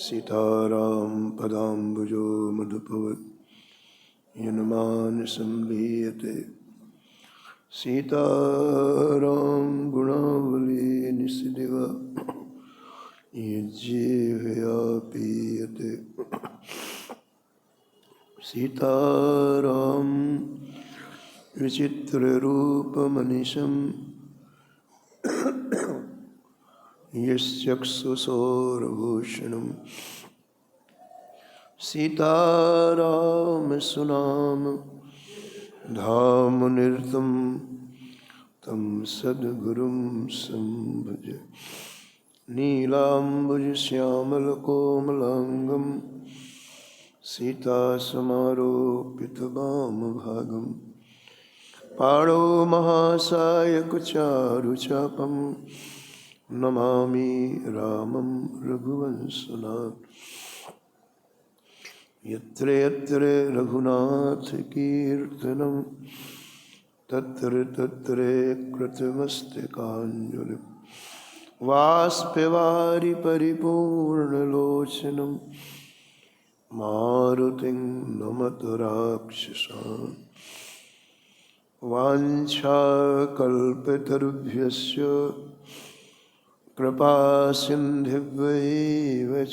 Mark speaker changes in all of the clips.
Speaker 1: सीताराम पदाम्बुजो मधुपवत् यन्मानसं लीयते सीताराम गुणावली निसिदिव यज्जीवया पीयते सीताराम विचित्ररूपमनिशं यश्चक्षुषोरभूषणं सीताराम सुनाम धामनिरतं तं सद्गुरुं संभज नीलाम्बुजश्यामलकोमलाङ्गं सीतासमारोपितवामभागं पाणौ महासायकचारुचापं नमामि रामं रघुवंशनाथं। यत्र यत्र रघुनाथकीर्तनं तत्र तत्र कृतमस्तकाञ्जलिं वाष्पवारि परिपूर्णलोचनं मारुतिं नमत राक्षसान्। वाञ्छाकल्पतरुभ्यश्च कृपासिन्धुभ्यैव च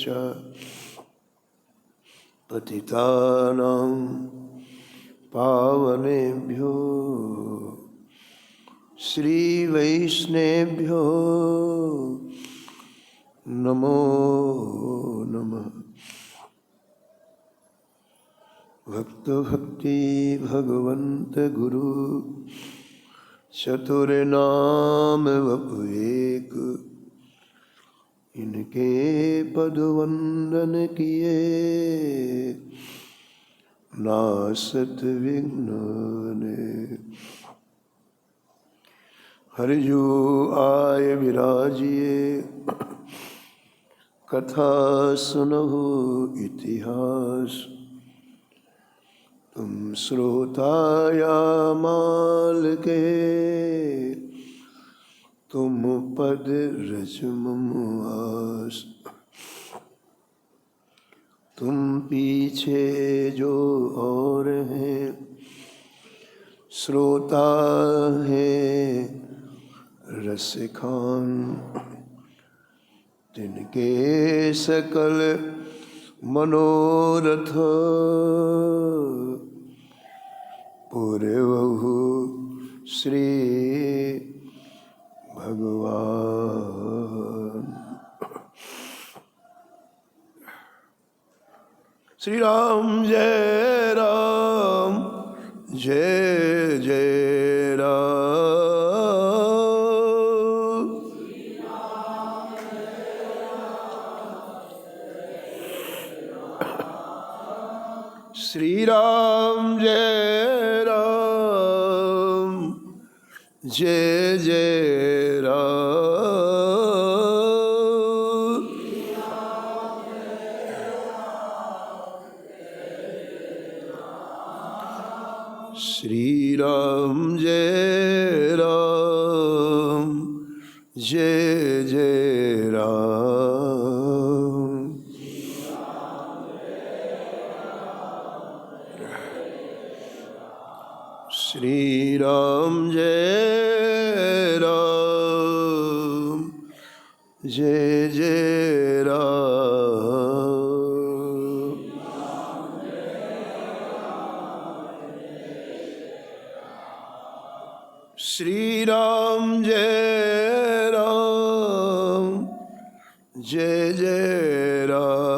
Speaker 1: पतितानां पावनेभ्यो श्रीवैष्णवेभ्यो नमो नमः। भक्ति भगवन्त गुरु चतुर्नाम वपुएक, इनके पद वंदन किए नासत विघ्न ने। हरिजू आय विराजिए कथा सुनहु इतिहास, तुम श्रोता या माल के तुम पद रज मम आस। तुम पीछे जो और हैं श्रोता हैं रसिखान, तिनके सकल मनोरथ पूर्वहु श्री भगवान। श्री राम जय राम जय जय राम। श्री राम जय राम जय जय राम। श्री राम जय राम जय जय राम। श्री राम जय राम जय जय राम। श्री राम जय राम जय जय राम।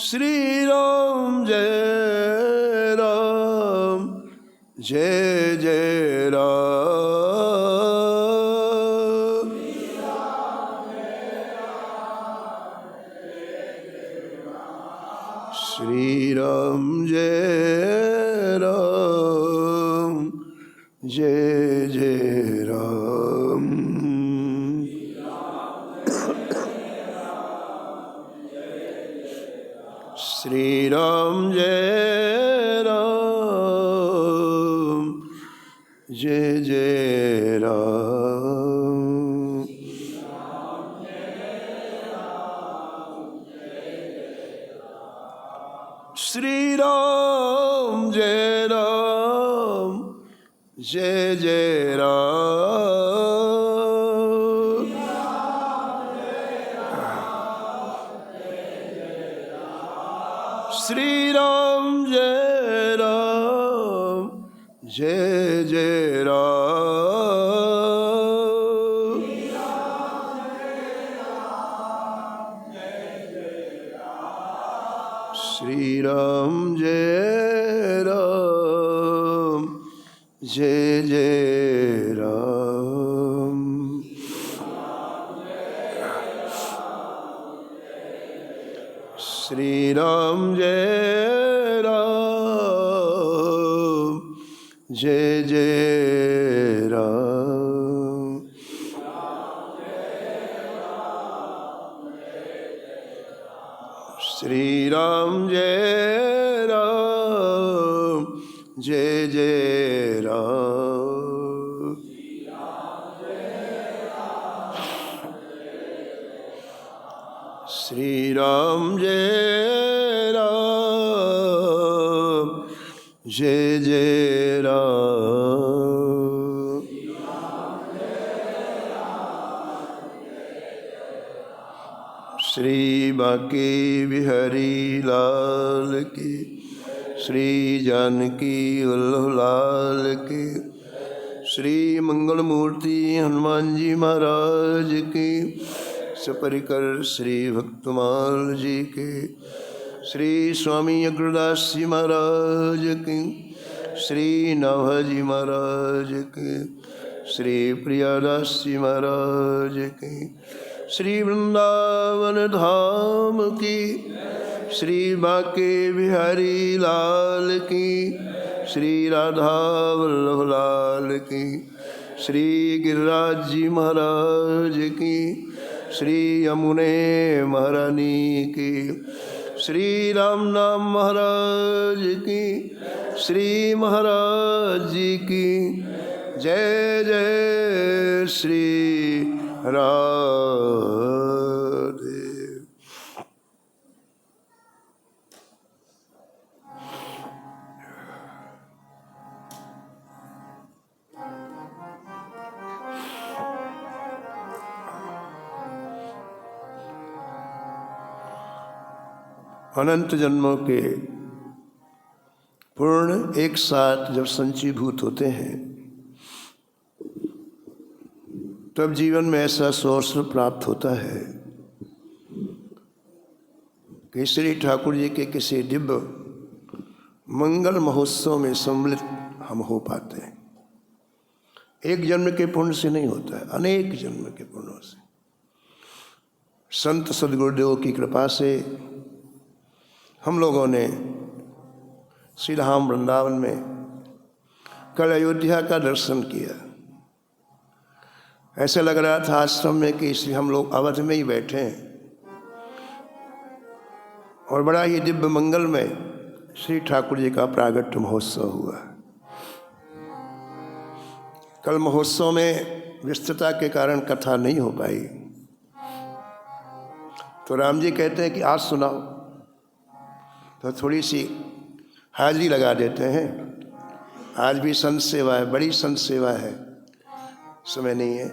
Speaker 1: श्री राम जय राम जय जय राम। श्री राम जय राम जय जय राम। श्री राम जय राम श्री राम जय राम जय जय राम। श्री राम जय राम जय जय राम। श्री राम जय राम जय जय राम। श्री राम जय राम जय जय राम। श्री राम जय राम जय जय राम। श्री राम जय राम जय जय राम। श्री बांके बिहारी लाल की, श्री जानकी वल्लभ लाल की, श्री मंगल मूर्ति हनुमान जी महाराज की, सपरिकर श्री भक्तमाल जी के, श्री स्वामी अग्रदास जी महाराज की, श्री नाभाजी महाराज की, श्री प्रियादास जी महाराज की, श्री वृंदावन धाम की, श्री बांके बिहारी लाल की, श्री राधा वल्लभ लाल की, श्री गिरिराज जी महाराज की, श्री यमुने महारानी की, श्री राम नाम महाराज की, श्री महाराज जी की जय जय श्री राधे। अनंत जन्मों के पूर्ण एक साथ जब संचीभूत होते हैं तब जीवन में ऐसा अवसर प्राप्त होता है कि श्री ठाकुर जी के किसी दिव्य मंगल महोत्सव में सम्मिलित हम हो पाते हैं। एक जन्म के पुण्य से नहीं होता है, अनेक जन्म के पुण्यों से, संत सद्गुरुदेव की कृपा से हम लोगों ने श्री धाम वृंदावन में कल अयोध्या का दर्शन किया। ऐसे लग रहा था आश्रम में कि इसलिए हम लोग अवध में ही बैठे हैं और बड़ा ही दिव्य मंगल में श्री ठाकुर जी का प्रागट्य महोत्सव हुआ। कल महोत्सव में व्यस्तता के कारण कथा नहीं हो पाई, तो राम जी कहते हैं कि आज सुनाओ, तो थोड़ी सी हाजिरी लगा देते हैं। आज भी संत सेवा है, बड़ी संत सेवा है, समय नहीं है,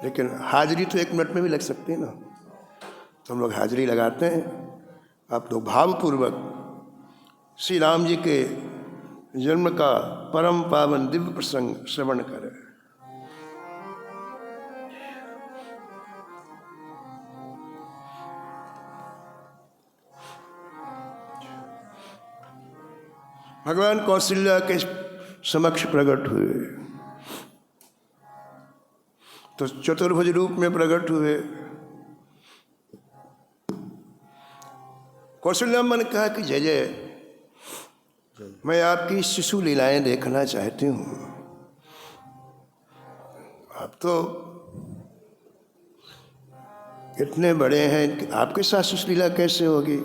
Speaker 1: लेकिन हाजिरी तो 1 मिनट में भी लग सकती है ना, तो हम लोग हाजिरी लगाते हैं। आप लोग भावपूर्वक श्री राम जी के जन्म का परम पावन दिव्य प्रसंग श्रवण करें। भगवान कौशल्या के समक्ष प्रकट हुए तो चतुर्भुज रूप में प्रकट हुए। कौशल्याम्मा ने कहा कि जय जय, मैं आपकी शिशु लीलाएं देखना चाहती हूँ। आप तो इतने बड़े हैं कि आपके साथ शिशु लीला कैसे होगी?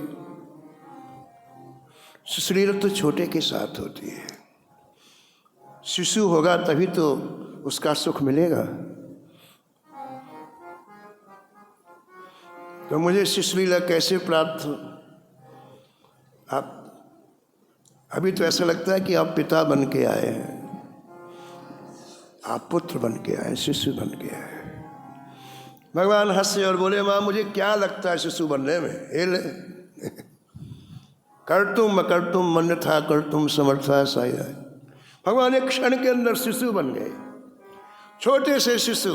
Speaker 1: शिशु लीला तो छोटे के साथ होती है। शिशु होगा तभी तो उसका सुख मिलेगा। तो मुझे शिशु लीला कैसे प्राप्त हो? आप अभी तो ऐसा लगता है कि आप पिता बन के आए हैं, आप पुत्र बन के आए, शिशु बन के आए। भगवान हंसे और बोले, माँ मुझे क्या लगता है शिशु बनने में, ये ले कर्तुम अकर्तुम मन्यथा कर्तुम समर्था साई। भगवान एक क्षण के अंदर शिशु बन गए, छोटे से शिशु,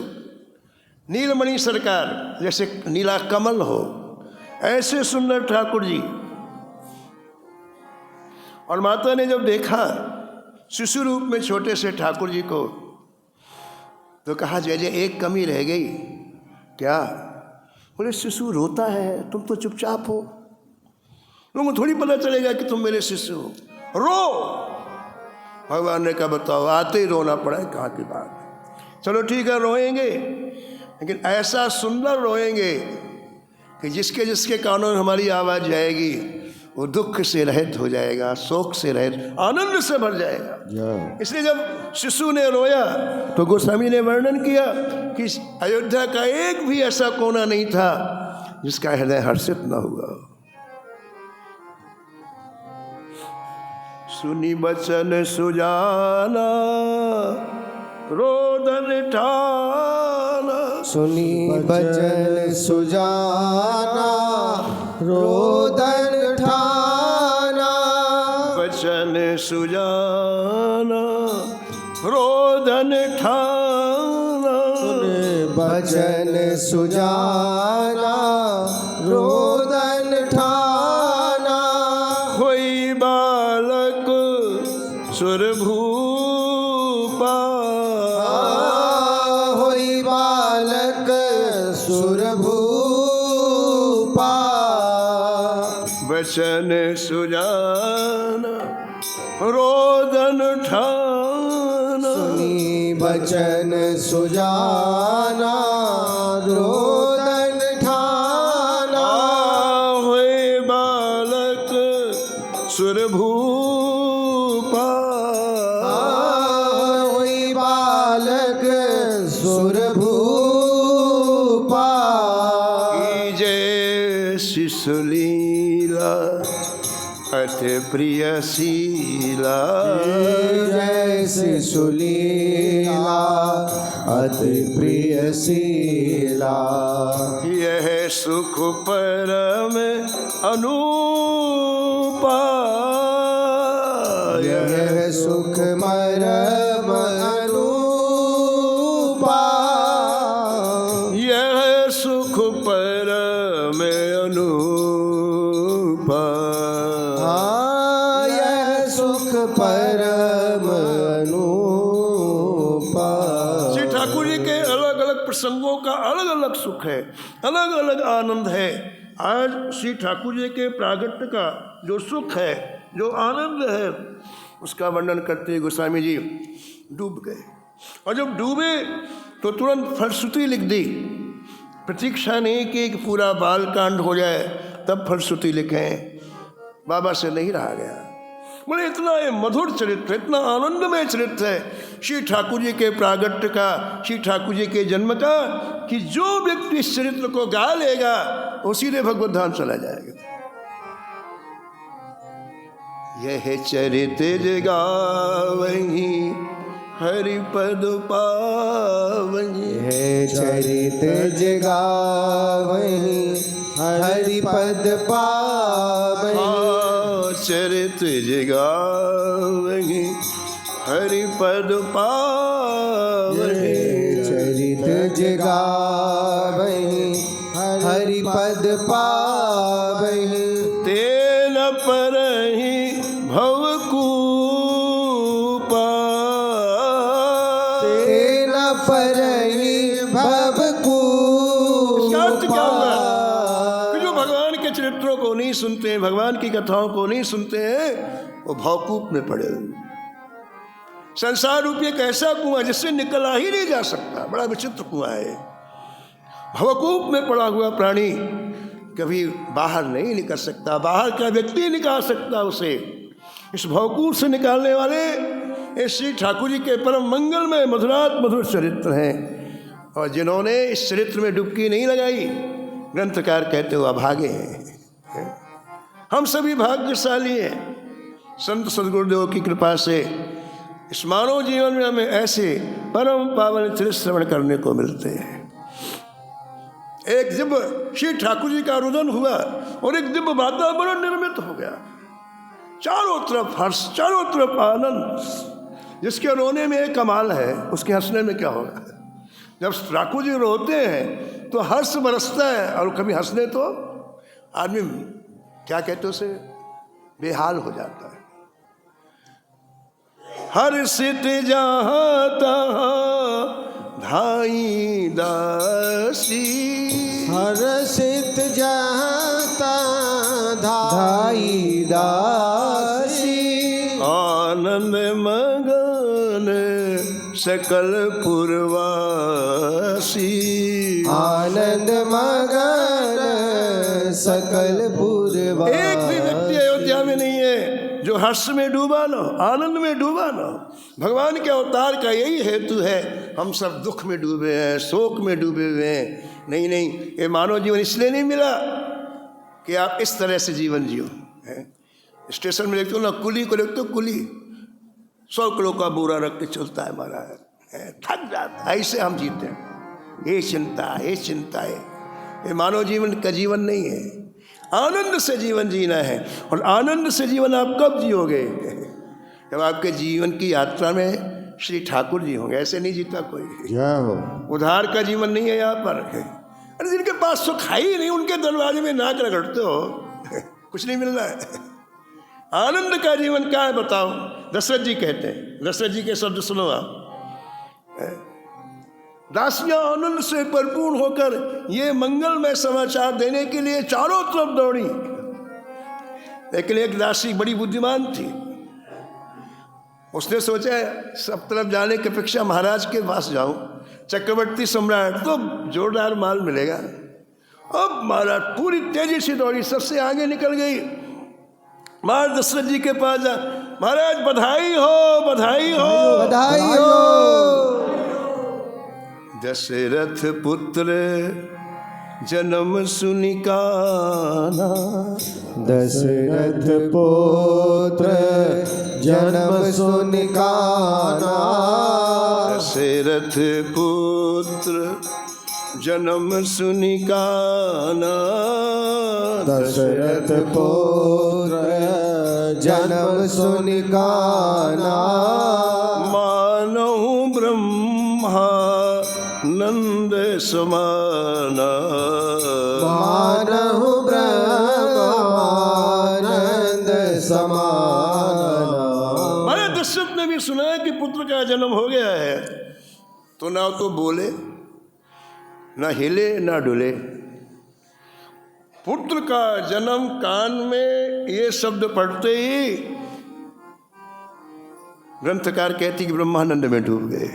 Speaker 1: नीलमणि सरकार जैसे नीला कमल हो ऐसे सुंदर ठाकुर जी। और माता ने जब देखा शिशु रूप में छोटे से ठाकुर जी को तो कहा, जय जय एक कमी रह गई। क्या? बोले शिशु रोता है, तुम तो चुपचाप हो, लोगों को थोड़ी पता चलेगा कि तुम मेरे शिशु हो, रो। भगवान ने कहा, बताओ आते ही रोना पड़ा है, कहाँ की बात है। चलो ठीक है रोएंगे, लेकिन ऐसा सुंदर रोएंगे कि जिसके जिसके कानों में हमारी आवाज़ जाएगी वो दुख से रहित हो जाएगा, शोक से रहित, आनंद से भर जाएगा। इसलिए जब शिशु ने रोया तो गोस्वामी ने वर्णन किया कि अयोध्या का एक भी ऐसा कोना नहीं था जिसका हृदय हर्षित न हुआ। सुनी बचन सुजाना रोदन ठाना,
Speaker 2: सुनी बचन सुजाना रोदन ठाना,
Speaker 1: बचन सुजाना रोदन ठाना,
Speaker 2: बचन सुजाना रोदन ठाना।
Speaker 1: कोई बालक सुरभूपा,
Speaker 2: होई बालक सुरभूपा,
Speaker 1: बचन सुजाना रोदन ठाना।
Speaker 2: सुनी बचन सुजाना रोदन ठाना,
Speaker 1: होए बालक सुरभूपा,
Speaker 2: होई बालक सुरभूपा।
Speaker 1: जय शिशुलीला अति प्रियशीला,
Speaker 2: जय शिशुलीला अति प्रियशीला,
Speaker 1: यह सुख परम अनूपा,
Speaker 2: यह सुख मरम अनूपा,
Speaker 1: यह सुख परम अनूपा,
Speaker 2: यह सुख परम अनूपा।
Speaker 1: श्री ठाकुर जी के अलग अलग प्रसंगों का अलग अलग सुख है, अलग अलग आनंद है। आज श्री ठाकुर जी के प्रागट्य का जो सुख है, जो आनंद है, उसका वर्णन करते गोस्वामी जी डूब गए। और जब डूबे तो तुरंत फलश्रुति लिख दी, प्रतीक्षा नहीं की कि पूरा बाल कांड हो जाए तब फलश्रुति लिखें, बाबा से नहीं रहा गया। बोले इतना ये मधुर चरित्र, इतना आनंदमय चरित्र है श्री ठाकुर जी के प्रागट्य का, श्री ठाकुर जी के जन्म का, कि जो व्यक्ति इस चरित्र को गा लेगा वो सीधे भगवत धाम चला जाएगा। यह चरित्र गावही हरिपद पावही,
Speaker 2: यह चरित्र जगावही हरिपद पावही,
Speaker 1: चरित्र जगावही हरिपद पावही,
Speaker 2: चरित्र जगावही हरिपद पावही,
Speaker 1: तेन परहि भवकूपा,
Speaker 2: तेन परहि भवकूपा।
Speaker 1: क्या हुआ कि जो भगवान के चरित्रों को नहीं सुनते हैं, भगवान की कथाओं को नहीं सुनते हैं, वो भवकूप में पड़े। संसार रूपी एक ऐसा कुआं जिससे निकला ही नहीं जा सकता, बड़ा विचित्र कुआं है। भवकूप में पड़ा हुआ प्राणी कभी बाहर नहीं निकल सकता, बाहर का व्यक्ति निकाल सकता उसे। इस भवकूप से निकालने वाले इस श्री ठाकुर जी के परम मंगलमय मधुरात मधुर चरित्र हैं। और जिन्होंने इस चरित्र में डुबकी नहीं लगाई, ग्रंथकार कहते हुए अभागे हैं। हम सभी भाग्यशाली हैं, संत सद्गुरुदेव की कृपा से इस मानव जीवन में हमें ऐसे परम पावन चरित्र श्रवण करने को मिलते हैं। एक दिव्य श्री ठाकुर जी का रुदन हुआ और एक दिव्य वातावरण निर्मित हो गया, चारों तरफ हर्ष, चारों तरफ आनंद। जिसके रोने में एक कमाल है, उसके हंसने में क्या होगा। जब ठाकुर जी रोते हैं तो हर्ष बरसता है, और कभी हंसने तो आदमी क्या कहते उसे बेहाल हो जाता है। हर्षित जहाँ तहाँ धाई दासी,
Speaker 2: हर्षित जहाँ तहाँ धाई दासी,
Speaker 1: आनंद मगन सकल पुरवासी,
Speaker 2: आनंद मगन सकल पुरवासी।
Speaker 1: एक भी व्यक्ति अयोध्या में नहीं है जो हर्ष में डूबा ना, आनंद में डूबा ना। भगवान के अवतार का यही हेतु है। हम सब दुख में डूबे हैं, शोक में डूबे हुए हैं। नहीं नहीं, ये मानव जीवन इसलिए नहीं मिला कि आप इस तरह से जीवन जियो। स्टेशन में देखते हो ना, कुली को देखते हो, कुली 100 किलो का बोरा रख के चलता है महाराज, थक जाता है। ऐसे हम जीते हैं, ये चिंता, ये चिंता है। ये मानव जीवन का जीवन नहीं है। आनंद से जीवन जीना है। और आनंद से जीवन आप कब जियोगे? जब आपके जीवन की यात्रा में श्री ठाकुर जी होंगे। ऐसे नहीं जीता कोई।
Speaker 2: जय हो।
Speaker 1: उधार का जीवन नहीं है यहाँ पर। अरे जिनके पास सुख है ही नहीं, उनके दरवाजे में नाक रगड़ते हो, कुछ नहीं मिल रहा है। आनंद का जीवन क्या है बताओ? दशरथ जी कहते हैं, दशरथ जी के शब्द सुनो आप। दासियां आनंद से भरपूर होकर ये मंगलमय समाचार देने के लिए चारों तरफ दौड़ी। लेकिन एक दासी बड़ी बुद्धिमान थी। उसने सोचा सब तरफ जाने की अपेक्षा महाराज के पास जाऊं, चक्रवर्ती सम्राट तो जोरदार माल मिलेगा। अब महाराज पूरी तेजी से दौड़ी, सबसे आगे निकल गई। महाराज दशरथ जी के पास जा, महाराज बधाई हो, बधाई हो,
Speaker 2: बधाई हो।
Speaker 1: दशरथ पुत्र जन्म सुनिकाना,
Speaker 2: दशरथ पुत्र जन्म सुनिकाना,
Speaker 1: दशरथ पुत्र जन्म सुनिकाना,
Speaker 2: दशरथ पुत्र जन्म सुनिकाना,
Speaker 1: मानहु ब्रह्मा नंद समाना,
Speaker 2: मानहु ब्रह्मानंद समाना।
Speaker 1: महाराज दशरथ ने भी सुना है कि पुत्र का जन्म हो गया है, तो ना तो बोले, ना हिले, ना डुले। पुत्र का जन्म कान में ये शब्द पढ़ते ही ग्रंथकार कहती कि ब्रह्मानंद में डूब गए।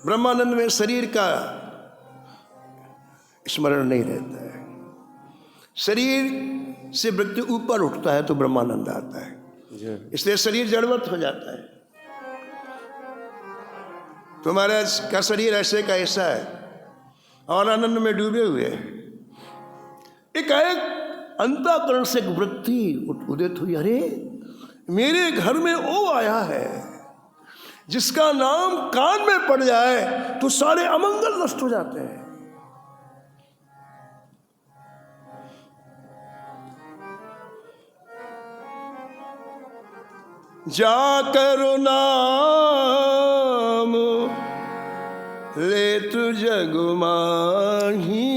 Speaker 1: ब्रह्मानंद में शरीर का स्मरण नहीं रहता है। शरीर से व्यक्ति ऊपर उठता है तो ब्रह्मानंद आता है, इसलिए शरीर जड़वत हो जाता है। तुम्हारा का शरीर ऐसे का ऐसा है और आनंद में डूबे हुए एक अंतःकरण से वृत्ति उदित हुई। अरे मेरे घर में वो आया है जिसका नाम कान में पड़ जाए तो सारे अमंगल नष्ट हो जाते हैं। जाकर नाम ले तु जग माही,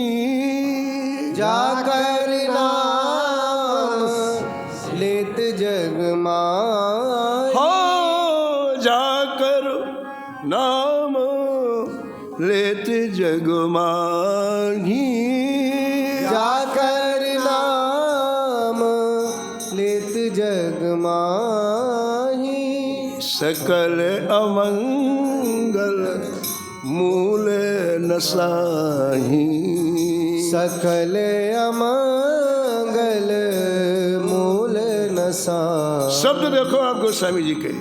Speaker 2: जाकर नाम लेत जग माही,
Speaker 1: हाँ जाकर नाम लेत जग माही,
Speaker 2: जाकर नाम लेत जग माही,
Speaker 1: सकल अमंगल मूल नसाही,
Speaker 2: सकल अमंगल मूल नसा।
Speaker 1: शब्द देखो आप गोस्वामी जी के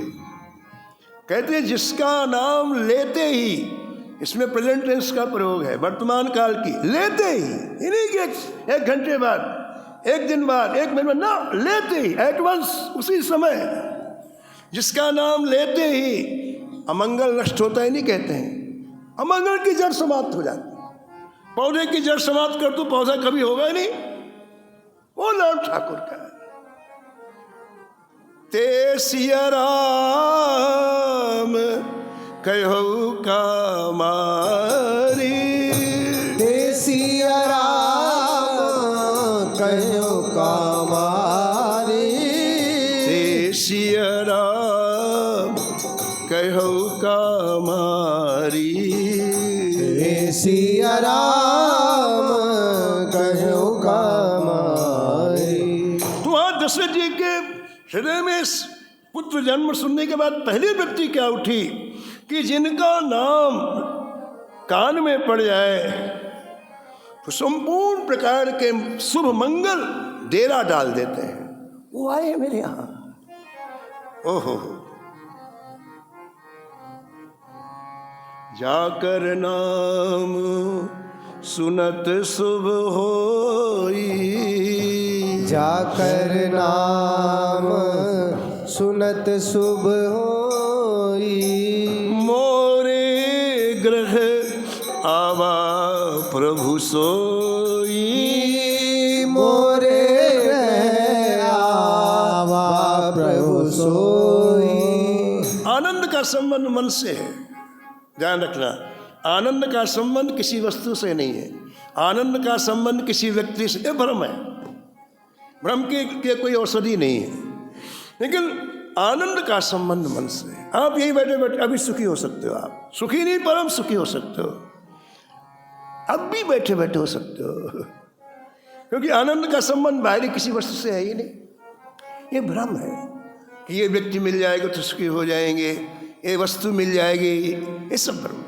Speaker 1: कहते हैं जिसका नाम लेते ही, इसमें प्रेजेंट टेंस का प्रयोग है, वर्तमान काल की, लेते ही, इन्हीं के एक घंटे बाद एक दिन बाद, एक मिनट में ना, लेते ही, एट वंस, उसी समय। जिसका नाम लेते ही अमंगल नष्ट होता ही नहीं, कहते हैं अमंगल की जड़ समाप्त हो जाती। पौधे की जड़ समाप्त कर तो पौधा कभी होगा ही नहीं। वो नाम ठाकुर का है। ते सिया राम कहो का मारी,
Speaker 2: ते सिया राम कहो का मारी,
Speaker 1: ते सिया राम कहो का मारी,
Speaker 2: ते सिया राम कहो का मारी।
Speaker 1: तो आज दशरथ जी के हृदय में पुत्र जन्म सुनने के बाद पहली व्यक्ति क्या उठी कि जिनका नाम कान में पड़ जाए तो संपूर्ण प्रकार के शुभ मंगल डेरा डाल देते हैं। वो आए मेरे यहां। ओहो, जाकर नाम सुनत शुभ होई,
Speaker 2: जाकर नाम सुनत शुभ होई,
Speaker 1: मोरे ग्रह आवा प्रभु सोई,
Speaker 2: मोरे ग्रह आवा प्रभु सोई।
Speaker 1: आनंद का संबंध मन से है, ध्यान रखना। आनंद का संबंध किसी वस्तु से नहीं है, आनंद का संबंध किसी व्यक्ति से। ये भ्रम है, भ्रम के कोई औषधि नहीं है, लेकिन आनंद का संबंध मन से है। आप यही बैठे बैठे अभी सुखी हो सकते हो, आप सुखी नहीं परम सुखी हो सकते हो, अब भी बैठे बैठे हो सकते हो, क्योंकि आनंद का संबंध बाहरी किसी वस्तु से है ही नहीं। ये भ्रम है कि ये व्यक्ति मिल जाएगा तो सुखी हो जाएंगे, ये वस्तु मिल जाएगी, ये सब भ्रम।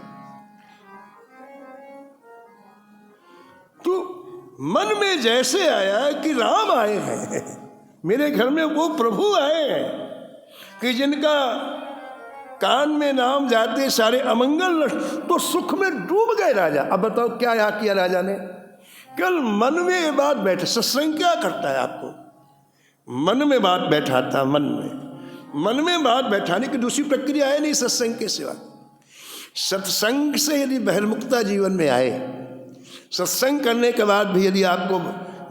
Speaker 1: तो मन में जैसे आया कि राम आए हैं मेरे घर में, वो प्रभु आए हैं कि जिनका कान में नाम जाते सारे अमंगल नष्ट, तो सुख में डूब गए राजा। अब बताओ क्या यहाँ किया राजा ने? कल मन में ये बात बैठे। सत्संग क्या करता है आपको? मन में बात बैठाता, मन में बात बैठाने की दूसरी प्रक्रिया है नहीं सत्संग के सिवा। सत्संग से यदि बहिर्मुखता जीवन में आए, सत्संग करने के बाद भी यदि आपको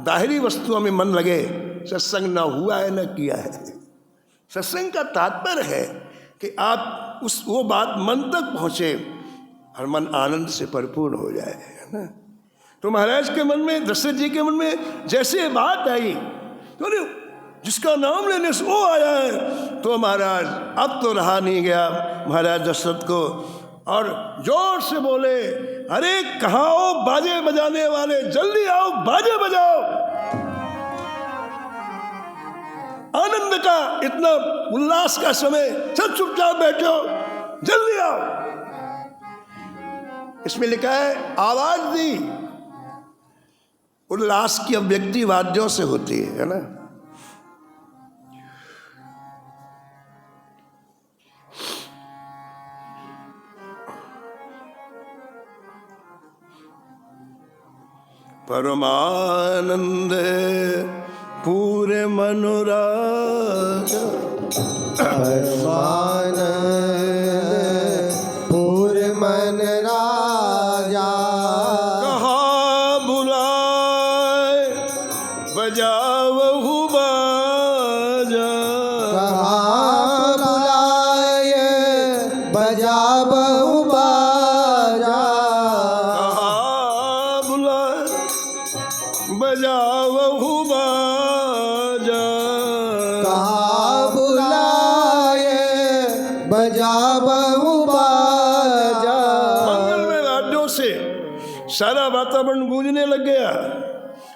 Speaker 1: बाहरी वस्तुओं में मन लगे, सत्संग ना हुआ है ना किया है। सत्संग का तात्पर्य है कि आप वो बात मन तक पहुँचे और मन आनंद से परिपूर्ण हो जाए, है ना। तो महाराज के मन में, दशरथ जी के मन में जैसे बात आई तो जिसका नाम लेने से वो आया है, तो महाराज अब तो रहा नहीं गया महाराज दशरथ को, और जोर से बोले, अरे कहाँ हो बाजे बजाने वाले, जल्दी आओ बाजे बजाओ। आनंद का इतना उल्लास का समय, सब चुपचाप बैठो, जल्दी आओ। इसमें लिखा है आवाज दी। उल्लास की अभिव्यक्ति वाद्यों से होती है ना। परमानंद पूरे मनोराज,
Speaker 2: परमानंद पूरे मन राजा,
Speaker 1: कहाँ बुलाए बजावहु बाजा,
Speaker 2: कहाँ बुलाए बजावहु बाजा,
Speaker 1: कहाँ बुलाए बजावहु बाजा,
Speaker 2: कहाँ बुलाए बजावहु बाजा।
Speaker 1: मंगलमय वाद्यों से सारा वातावरण गूंजने लग गया।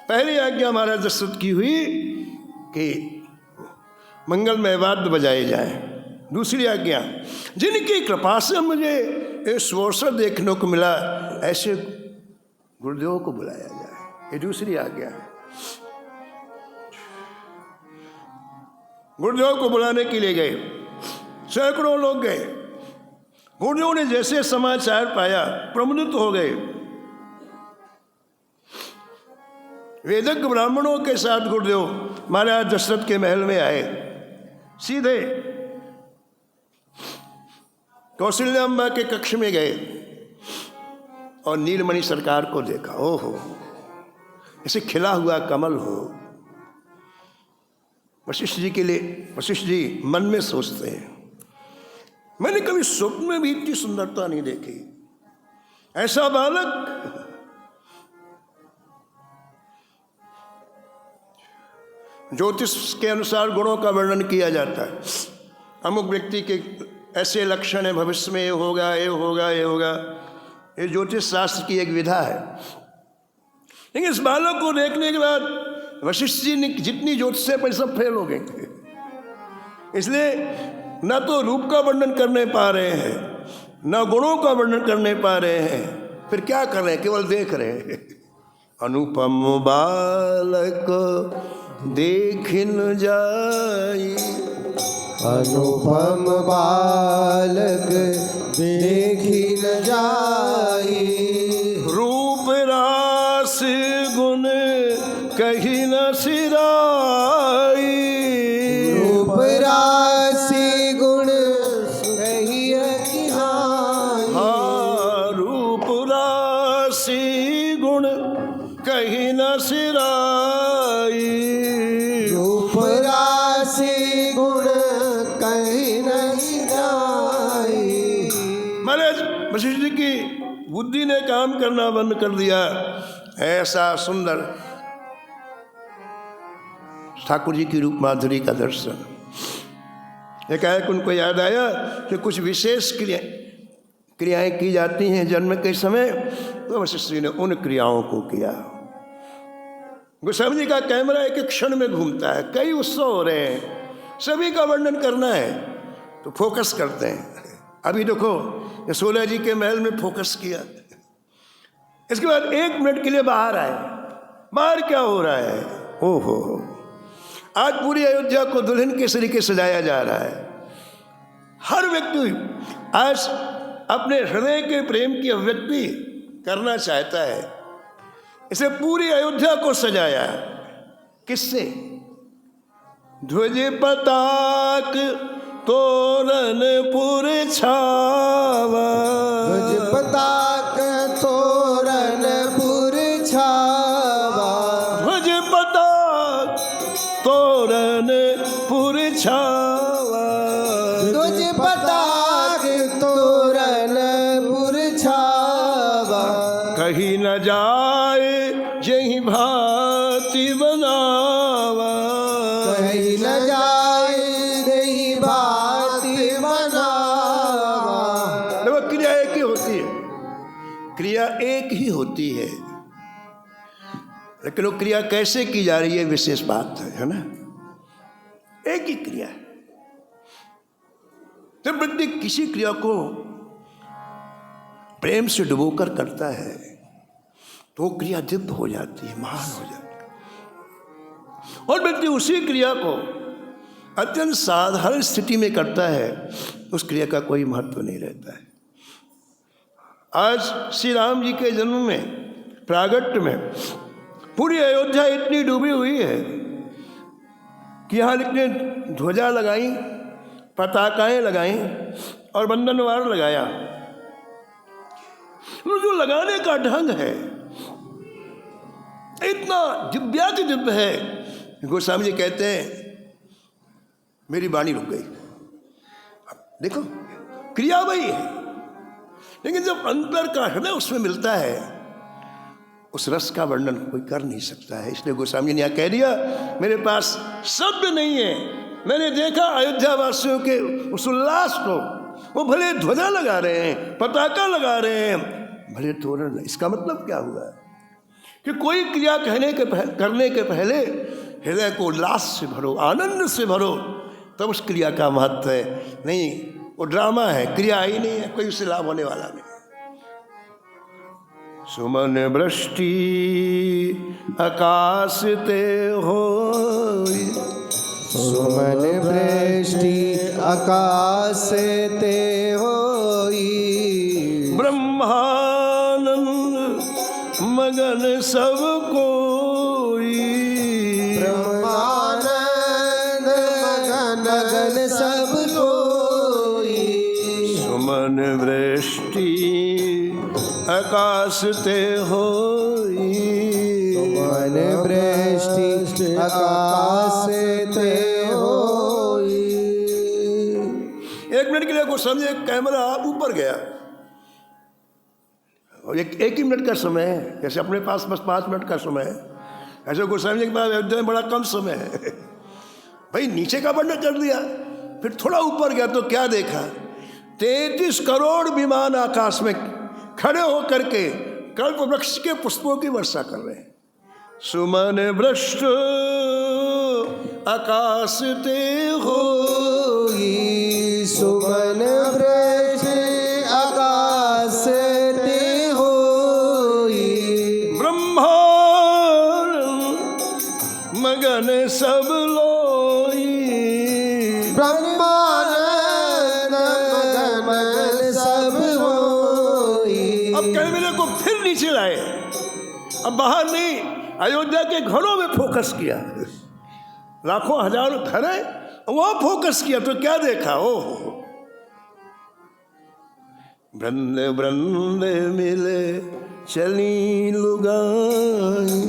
Speaker 1: पहली आज्ञा महाराज दशरथ की हुई कि मंगलमय वाद्य बजाए जाए। दूसरी आज्ञा, जिनकी कृपा से मुझे इस अवसर देखने को मिला, ऐसे गुरुदेवों को बुलाया जाए। ये दूसरी आज्ञा है। गुरुदेव को बुलाने के लिए गए, सैकड़ों लोग गए। गुरुदेव ने जैसे समाचार पाया प्रमुदित हो गए। वेदज्ञ ब्राह्मणों के साथ गुरुदेव महाराज दशरथ के महल में आए। सीधे कौशल्याम्बा के कक्ष में गए और नीलमणि सरकार को देखा। ओहो, ऐसे खिला हुआ कमल हो। वशिष्ठ जी के लिए, वशिष्ठ जी मन में सोचते हैं, मैंने कभी स्वप्न में भी इतनी सुंदरता नहीं देखी, ऐसा बालक। ज्योतिष के अनुसार गुणों का वर्णन किया जाता है। अमुक व्यक्ति के ऐसे लक्षण है, भविष्य में ये होगा, ये होगा, ये होगा। ये ज्योतिष शास्त्र की एक विधा है। लेकिन इस बालक को देखने के बाद वशिष्ठ जी ने जितनी ज्योतिष है पर सब फेल हो गए। इसलिए न तो रूप का वर्णन करने पा रहे हैं, न गुणों का वर्णन करने पा रहे हैं, फिर क्या कर रहे हैं, केवल देख रहे हैं। अनुपम बालक देखिन जाई,
Speaker 2: अनुपम बालक देखी न जाई,
Speaker 1: रूप रास गुण कही न सिराई,
Speaker 2: रूप राशि गुण कही की नाई,
Speaker 1: हाँ, रूप राशि गुण कही न सिराई,
Speaker 2: रूप राशि गुण कही न जाई।
Speaker 1: महाराज वशिष्ठ जी की बुद्धि ने काम करना बंद कर दिया। ऐसा सुंदर ठाकुर जी की रूप माधुरी का दर्शन। एकाएक उनको याद आया कि कुछ विशेष क्रियाएं की जाती हैं जन्म के समय, तो वशिष्ठ जी ने उन क्रियाओं को किया। गोस्वामी जी का कैमरा एक एक क्षण में घूमता है, कई उत्सव हो रहे हैं, सभी का वर्णन करना है तो फोकस करते हैं। अभी देखो यशोदा जी के महल में फोकस किया, इसके बाद 1 मिनट के लिए बाहर आए। बाहर क्या हो रहा है? ओहो, आज पूरी अयोध्या को दुल्हन के तरीके सजाया जा रहा है। हर व्यक्ति आज अपने हृदय के प्रेम की अभिव्यक्ति करना चाहता है। इसे पूरी अयोध्या को सजाया है। किससे? ध्वज पताक तोरण पुर छावा,
Speaker 2: ध्वज पताक तोरण पुर छावा,
Speaker 1: ध्वज पताक तोरण पुर छावा,
Speaker 2: ध्वज पताक तोरण पुर छावा,
Speaker 1: कहीं न जाए यही भांति बनावा,
Speaker 2: कहीं न जाए यही भांति बनावा।
Speaker 1: देखो क्रिया एक ही होती है, क्रिया एक ही होती है, लेकिन वो क्रिया कैसे की जा रही है विशेष बात है ना। एक ही क्रिया है। जब व्यक्ति किसी क्रिया को प्रेम से डुबोकर करता है तो वो क्रिया दिव्य हो जाती है, महान हो जाती है। और व्यक्ति उसी क्रिया को अत्यंत साधारण स्थिति में करता है, उस क्रिया का कोई महत्व नहीं रहता है। आज श्री राम जी के जन्म में, प्रागट्य में पूरी अयोध्या इतनी डूबी हुई है कि यहाँ इतने ध्वजा लगाई, पताकाएं लगाई और बंधनवार लगाया। जो लगाने का ढंग है इतना दिव्याति दिव्य है। गोस्वामी जी कहते हैं मेरी वाणी रुक गई। देखो क्रिया वही है, लेकिन जब अंतर का हृदय उसमें मिलता है, उस रस का वर्णन कोई कर नहीं सकता है। इसलिए गोस्वामी ने यहाँ कह दिया मेरे पास शब्द नहीं है। मैंने देखा अयोध्या वासियों के उस उल्लास को, वो भले ध्वजा लगा रहे हैं, पताका लगा रहे हैं, भले तोरण। इसका मतलब क्या हुआ कि कोई क्रिया करने के पहले हृदय को उल्लास से भरो, आनंद से भरो, तब उस क्रिया का महत्व है। नहीं वो ड्रामा है, क्रिया ही नहीं है, कोई उससे लाभ होने वाला नहीं। सुमन वृष्टि आकाश ते होई,
Speaker 2: सुमन वृष्टि आकाश ते होई,
Speaker 1: ब्रह्मानंद मगन सब कोई, वृष्टि आकाश ते होई,
Speaker 2: सुमन वृष्टि आकाश ते होई।
Speaker 1: 1 मिनट के लिए को समझे, कैमरा ऊपर गया और एक ही मिनट का समय है, जैसे अपने पास बस 5 मिनट का समय है, ऐसे को समझने के बाद अयोध्या में बड़ा कम समय है। भाई नीचे का वर्णन कर दिया, फिर थोड़ा ऊपर गया तो क्या देखा, 33 करोड़ विमान आकाश में खड़े होकर के कल्प वृक्ष के पुष्पों की वर्षा कर रहे हैं। सुमन वृष्ट आकाश ते
Speaker 2: होई, सुमन वृष्टि आकाश ते होई।
Speaker 1: ब्रह्मांड मगन सब लोई,
Speaker 2: ब्रह्मानंद मगन सब होई।
Speaker 1: अब कैमरे को फिर नीचे लाए, अब बाहर नहीं, अयोध्या के घरों में फोकस किया, लाखों हजारों घर है वहां फोकस किया तो क्या देखा, ओ वृंद वृंद मिले चली लुगाई,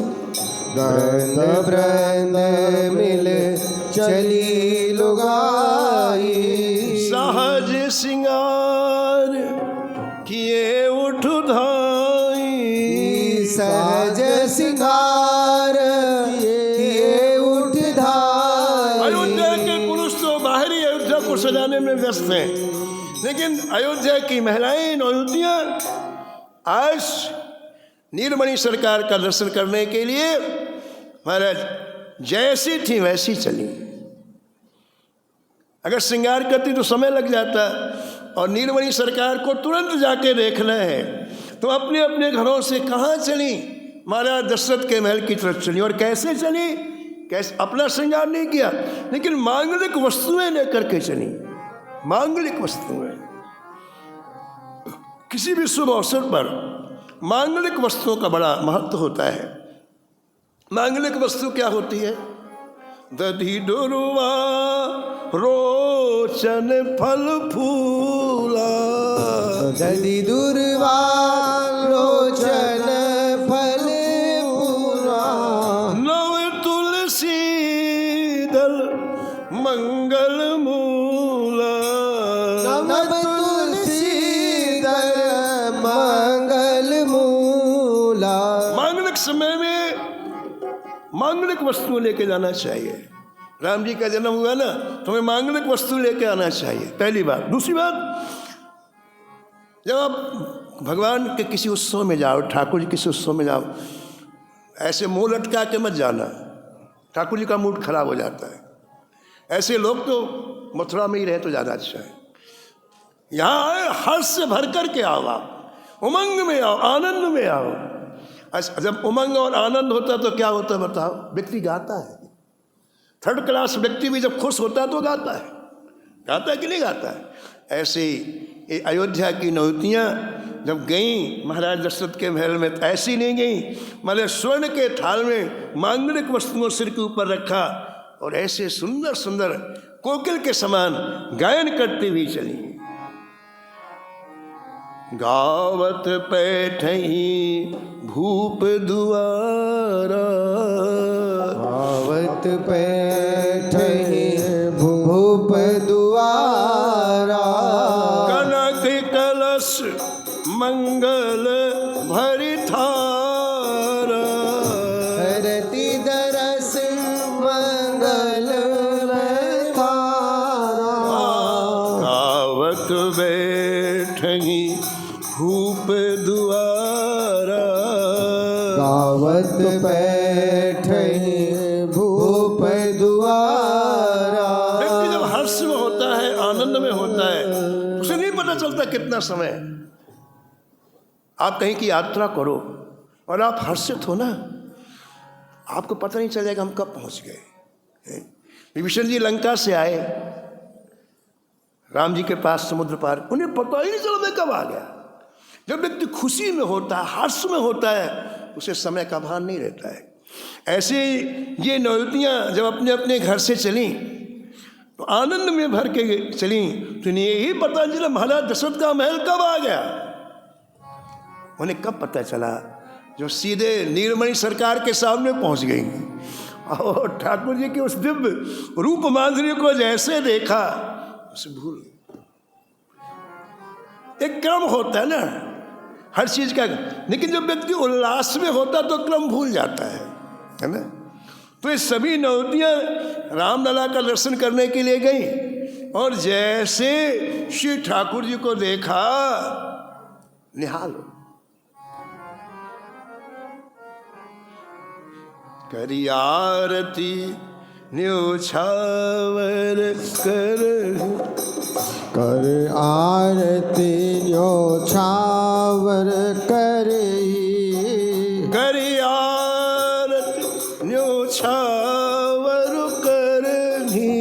Speaker 2: वृंद वृंद मिले चली लुगाई।
Speaker 1: सहज सिंगार किए उठ धाई,
Speaker 2: सहज सिंगार किए उठ धाई।
Speaker 1: अयोध्या के पुरुष तो बाहरी अयोध्या को सजाने में व्यस्त हैं, लेकिन अयोध्या की महिलाएं नौयुवतियां आज नीलमणि सरकार का दर्शन करने के लिए महाराज जैसी थी वैसी चली। अगर श्रृंगार करती तो समय लग जाता, और नीलमणि सरकार को तुरंत जाके देखना है तो अपने अपने घरों से कहाँ चली, महाराज दशरथ के महल की तरफ चली। और कैसे चली, कैसे, अपना श्रृंगार नहीं किया, लेकिन मांगलिक वस्तुएं लेकर के चली। मांगलिक वस्तुएं, किसी भी शुभ अवसर पर मांगलिक वस्तुओं का बड़ा महत्व होता है। मांगलिक वस्तु क्या होती है, दधि दुर्वा रोचन फल फूला,
Speaker 2: दधि दुर्वा रोचन फल फूला।
Speaker 1: नव तुलसी दल मंगल मूला,
Speaker 2: नव तुलसी दल मंगल मूला।
Speaker 1: मांगलिक समय में मांगलिक वस्तु लेके जाना चाहिए। राम जी का जन्म हुआ ना, तुम्हें मांगलिक वस्तु लेके आना चाहिए, पहली बात। दूसरी बात, जब आप भगवान के किसी उत्सव में जाओ, ठाकुर जी किसी उत्सव में जाओ, ऐसे मुंह लटका के मत जाना, ठाकुर जी का मूड खराब हो जाता है। ऐसे लोग तो मथुरा में ही रहे तो ज़्यादा अच्छा है। यहाँ आए हर्ष से भर कर के आओ, आप उमंग में आओ, आनंद में आओ। जब उमंग और आनंद होता है तो क्या होता है बताओ, व्यक्ति गाता है। थर्ड क्लास व्यक्ति भी जब खुश होता है तो गाता है, गाता है कि नहीं गाता है। ऐसे ही अयोध्या की नौतियाँ जब गईं महाराज दशरथ के महल में, ऐसी नहीं गईं, मतलब स्वर्ण के थाल में मांगलिक वस्तुओं सिर के ऊपर रखा और ऐसे सुंदर सुंदर कोकिल के समान गायन करती हुई चली। गावत पैठई भूप दुआरा,
Speaker 2: गावत पैठई भूप दुआरा।
Speaker 1: कनक कलश मंगल भरि थारा,
Speaker 2: रति दरस मंगल थारा।
Speaker 1: गावत बैठई भूप दुआरा,
Speaker 2: गावत पैठई भूप दुआरा।
Speaker 1: व्यक्ति जब हर्ष में होता है, आनंद में होता है, उसे नहीं पता चलता कितना समय। आप कहीं की यात्रा करो और आप हर्षित हो ना, आपको पता नहीं चलेगा हम कब पहुंच गए। विभीषण जी लंका से आए, राम जी के पास समुद्र पार, उन्हें पता ही नहीं चला मैं कब आ गया। जब व्यक्ति खुशी में होता है, हर्ष में होता है, उसे समय का भान नहीं रहता है। ऐसे ये नौयुवतियाँ जब अपने अपने घर से चलीं तो आनंद में भर के चली। तो इन्हें यही पता चला महाराज दशरथ का महल कब आ गया। उन्हें कब पता चला, जो सीधे नीलमणि सरकार के सामने पहुंच गई और ठाकुर जी के उस दिव्य रूप माधुर्य को जैसे देखा उसे भूल। एक क्रम होता है ना हर चीज का, लेकिन जब व्यक्ति उल्लास में होता तो क्रम भूल जाता है ना। तो ये सभी नवतियां रामलला का दर्शन करने के लिए गई और जैसे श्री ठाकुर जी को देखा निहाल हो। करी आरती न्योछावर
Speaker 2: कर आरती न्योछावर करही।
Speaker 1: करी आरती न्योछावर करही।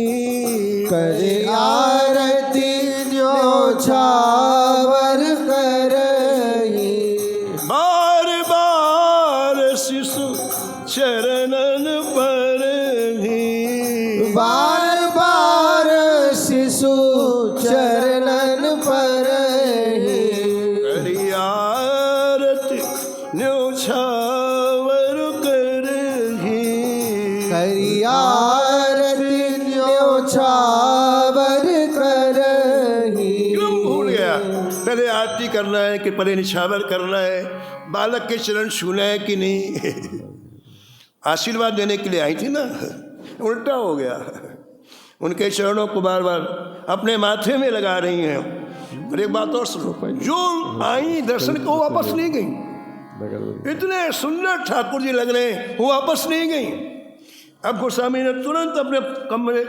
Speaker 2: कर आरती न्योछावर करही।
Speaker 1: बार बार शिशु चरणन पर ही।
Speaker 2: बार बार शिशु चरणन पर ही।
Speaker 1: करी आरती न्योछावर करही।
Speaker 2: करी आरती न्योछावर करही।
Speaker 1: क्रम भूल गया, पहले आरती करना है कि पहले निछावर करना है, बालक के चरण छूना है कि नहीं। आशीर्वाद देने के लिए आई थी ना, उल्टा हो गया। उनके चरणों को बार बार अपने माथे में लगा रही हैं। और एक बात और सुनो, जो आई दर्शन को वापस नहीं गई। इतने सुंदर ठाकुर जी लग रहे हैं, वो वापस नहीं गई। अब गोस्वामी ने तुरंत अपने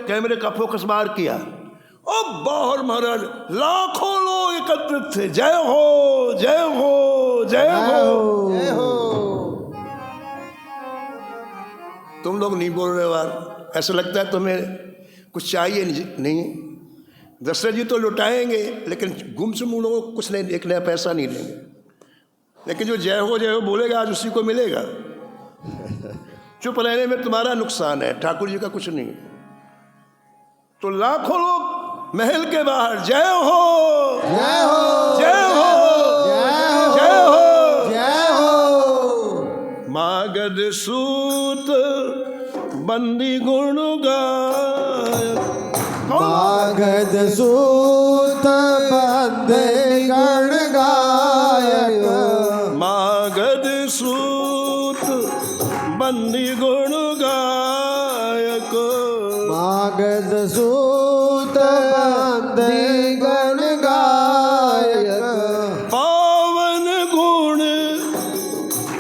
Speaker 1: कैमरे का फोकस बाहर किया और बाहर महाराज लाखों लोग एकत्रित थे। जय हो जय हो जय हो
Speaker 2: जय हो।
Speaker 1: तुम लोग नहीं बोल रहे यार, ऐसा लगता है तुम्हें कुछ चाहिए नहीं। दशरथ जी तो लुटाएंगे लेकिन गुमसुम उन लोगों को कुछ नहीं, एक नया पैसा नहीं देंगे। लेकिन जो जय हो बोलेगा आज उसी को मिलेगा। चुप रहने में तुम्हारा नुकसान है, ठाकुर जी का कुछ नहीं। तो लाखों लोग महल के बाहर जय हो
Speaker 2: जय हो
Speaker 1: जय हो जय हो
Speaker 2: जय हो।
Speaker 1: मागध सूत बंदी गुण गाय।
Speaker 2: मागध सूत बंदी गण गायक।
Speaker 1: मागध सूत बंदी गुण गायक।
Speaker 2: मागध सूत बंदी गण गायक।
Speaker 1: पावन गुण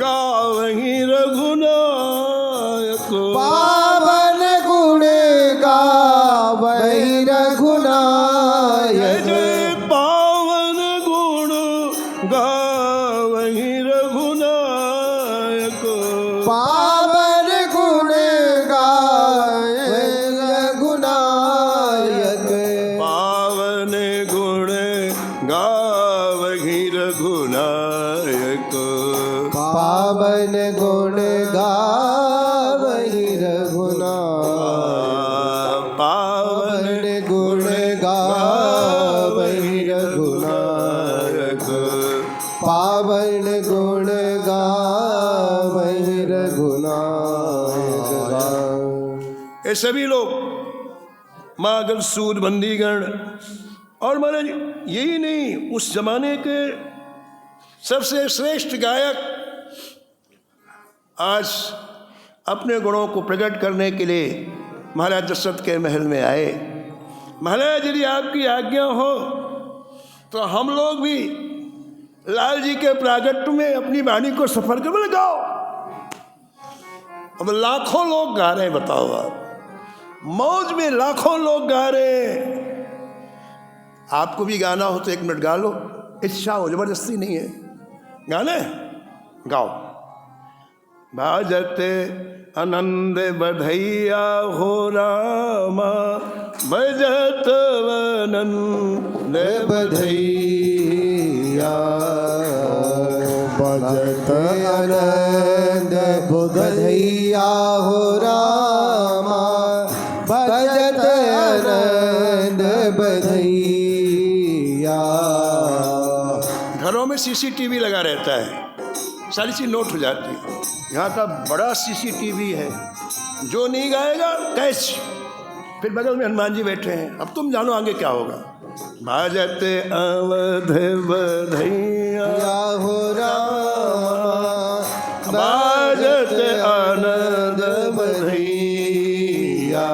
Speaker 1: गावहि रघुनायक।
Speaker 2: पावन गुण गावहि रघुनायक।
Speaker 1: जय पावन गुण गावहि रघुनायक।
Speaker 2: पावन गुण गावहि रघुनायक।
Speaker 1: पावन गुण गावहि रघुनायक।
Speaker 2: पावन गुण गावहि रघुनायक। पावन गुण गावहि रघुनायक। पावन गुण गावहि रघुनायक।
Speaker 1: ये सभी लोग मागध सूद बंदीगण और महाराज यही नहीं, उस जमाने के सबसे श्रेष्ठ गायक आज अपने गुणों को प्रकट करने के लिए महाराज दशरथ के महल में आए। महाराज यदि आपकी आज्ञा हो तो हम लोग भी लाल जी के प्रागट्य में अपनी वाणी को सफर कर गाओ। अब लाखों लोग गा रहे हैं, बताओ आप, मौज में लाखों लोग गा रहे हैं। आपको भी गाना हो तो 1 मिनट गा लो, इच्छा हो, जबरदस्ती नहीं है, गाने गाओ। बाजते आनंद बधैया हो रामा, बजत आनंद
Speaker 2: बधैया। बजत आनंद बधैया हो रामा, बजत बाजत आनंद बधैया।
Speaker 1: घरों में सीसीटीवी लगा रहता है, सारी चीज नोट हो जाती है। यहाँ का बड़ा सीसीटीवी है, जो नहीं गाएगा कैच। फिर बगल में हनुमान जी बैठे हैं, अब तुम जानो आगे क्या होगा। बाजत अवध बधैया
Speaker 2: या हो राम,
Speaker 1: बाजत आनंद बधैया।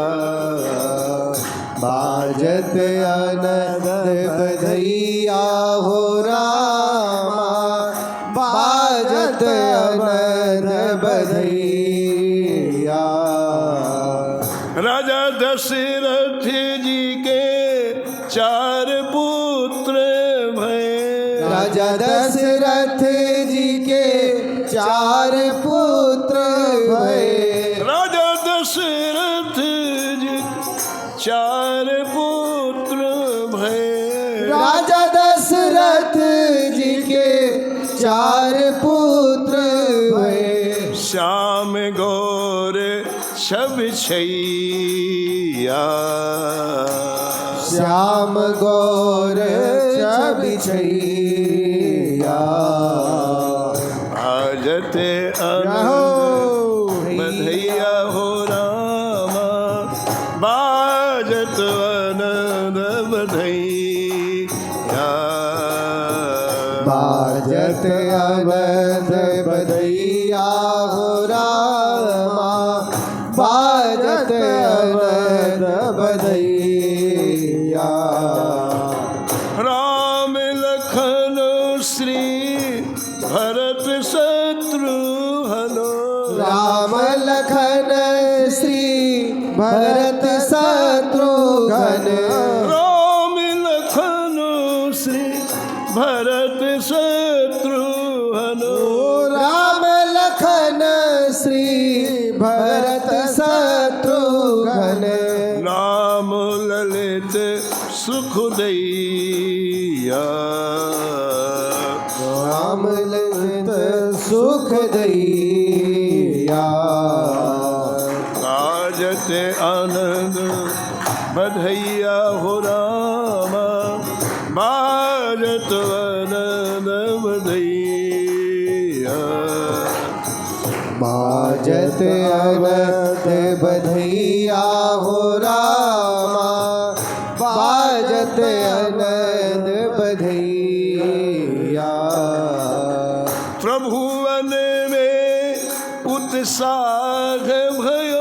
Speaker 2: बाजत आनंद बधैया हो रामा, बाजत आनंद बधैया।
Speaker 1: राजा दशरथ जी के 4 पुत्र भये,
Speaker 2: राजा दशरथ जी के 4 पुत्र भये।
Speaker 1: राजा दशरथ जी 4 पुत्र भये।
Speaker 2: राजा दशरथ जी के 4 पुत्र भये।
Speaker 1: श्याम गौर छब छैया,
Speaker 2: श्याम गौर छवि छैया।
Speaker 1: बाजत आनंद बधैया हो रामा, बाजत आनंद बधैया।
Speaker 2: बाजत आनंद बधैया हो रामा, बाजत आनंद बधैया।
Speaker 1: राम लखन श्री भरत शत्रुघ्न,
Speaker 2: राम लखन श्री भरत शत्रुघ्न।
Speaker 1: राम लखन श्री भरत शत्रुघ्न।
Speaker 2: राम लखन श्री भरत शत्रुघ्न।
Speaker 1: नाम ललित सुखदैया,
Speaker 2: राम ललित सुख दैया।
Speaker 1: बाजत आनंद बधैया हो रामा, बाजत आनंद बधैया।
Speaker 2: बाजत आनंद बधैया हो रामा, बाजत आनंद बधैया।
Speaker 1: प्रभुवन में उत्साह भय